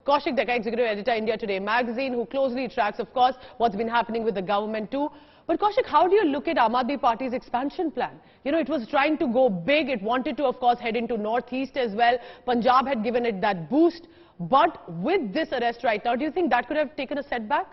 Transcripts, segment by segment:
Kaushik Dekka, Executive Editor, India Today magazine, who closely tracks, of course, what's been happening with the government too. But Kaushik, how do you look at Aam Aadmi Party's expansion plan? You know, it was trying to go big. It wanted to, of course, head into Northeast as well. Punjab had given it that boost. But with this arrest right now, do you think that could have taken a setback?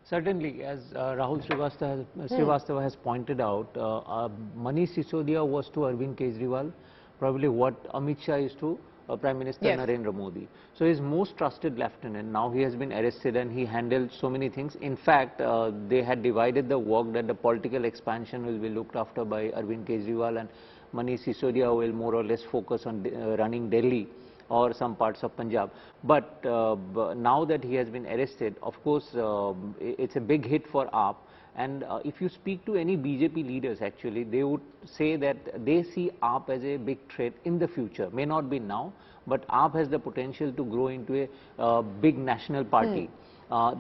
Certainly, as Rahul Srivastava has pointed out, Manish Sisodia was to Arvind Kejriwal probably what Amit Shah is to Prime Minister Narendra Modi. So his most trusted lieutenant, now he has been arrested and he handled so many things. In fact, they had divided the work that the political expansion will be looked after by Arvind Kejriwal, and Manish Sisodia will more or less focus on running Delhi or some parts of Punjab. But now that he has been arrested, of course, it's a big hit for AAP. And if you speak to any BJP leaders, actually, they would say that they see AAP as a big threat in the future. May not be now, but AAP has the potential to grow into a big national party.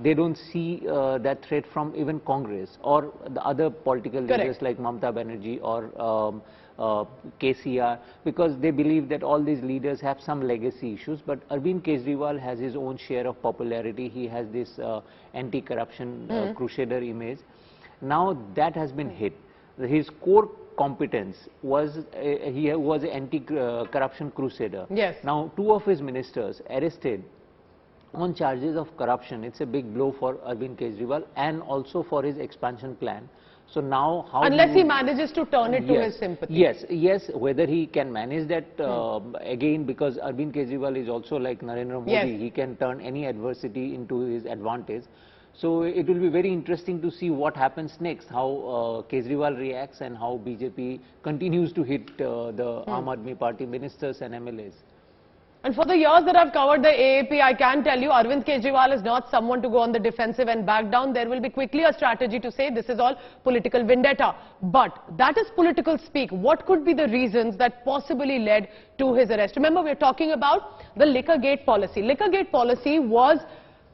They don't see that threat from even Congress or the other political leaders like Mamata Banerjee or KCR, because they believe that all these leaders have some legacy issues. But Arvind Kejriwal has his own share of popularity. He has this anti-corruption crusader image. Now that has been hit. His core competence was he was an anti-corruption crusader. Yes. Now two of his ministers arrested on charges of corruption. It's a big blow for Arvind Kejriwal and also for his expansion plan. So now how unless he manages to turn it to his sympathy. Yes, whether he can manage that again, because Arvind Kejriwal is also like Narendra Modi, he can turn any adversity into his advantage. So it will be very interesting to see what happens next, how Kejriwal reacts and how BJP continues to hit the Aam Aadmi Party ministers and MLAs. And for the years that I've covered the AAP, I can tell you Arvind Kejriwal is not someone to go on the defensive and back down. There will be quickly a strategy to say this is all political vendetta. But that is political speak. What could be the reasons that possibly led to his arrest? Remember, we're talking about the liquor gate policy. Liquor gate policy was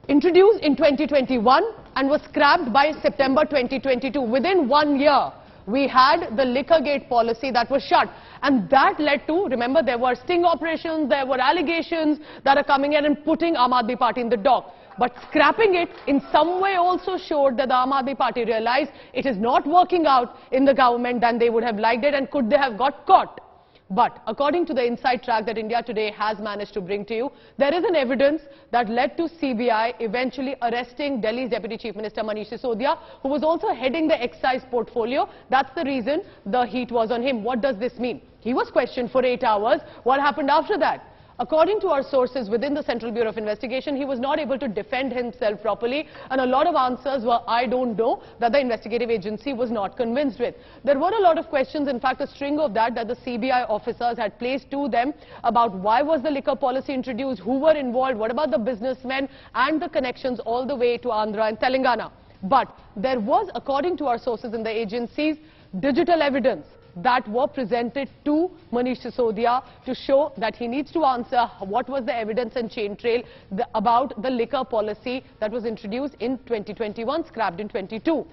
introduced in 2021 and was scrapped by September 2022. Within 1 year, we had the liquor gate policy that was shut. And that led to, remember, there were sting operations, there were allegations that are coming in and putting Aam Aadmi Party in the dock. But scrapping it in some way also showed that the Aam Aadmi Party realized it is not working out in the government than they would have liked it, and could they have got caught. But according to the inside track that India Today has managed to bring to you, there is an evidence that led to CBI eventually arresting Delhi's Deputy Chief Minister Manish Sisodia, who was also heading the excise portfolio. That's the reason the heat was on him. What does this mean? He was questioned for 8 hours. What happened after that? According to our sources within the Central Bureau of Investigation, he was not able to defend himself properly, and a lot of answers were I don't know, that the investigative agency was not convinced with. There were a lot of questions, in fact a string of that the CBI officers had placed to them about why was the liquor policy introduced, who were involved, what about the businessmen and the connections all the way to Andhra and Telangana. But there was, according to our sources in the agencies, digital evidence that were presented to Manish Sisodia to show that he needs to answer what was the evidence and chain trail about the liquor policy that was introduced in 2021, scrapped in 22.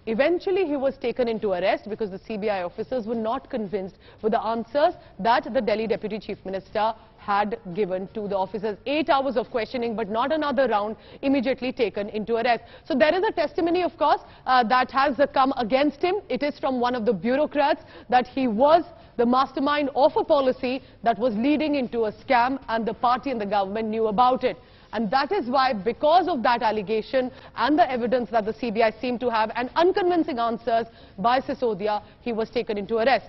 Eventually, he was taken into arrest because the CBI officers were not convinced with the answers that the Delhi Deputy Chief Minister had given to the officers. 8 hours of questioning, but not another round, immediately taken into arrest. So there is a testimony, of course, that has come against him. It is from one of the bureaucrats that he was the mastermind of a policy that was leading into a scam, and the party and the government knew about it. And that is why, because of that allegation and the evidence that the CBI seemed to have and unconvincing answers by Sisodia, he was taken into arrest.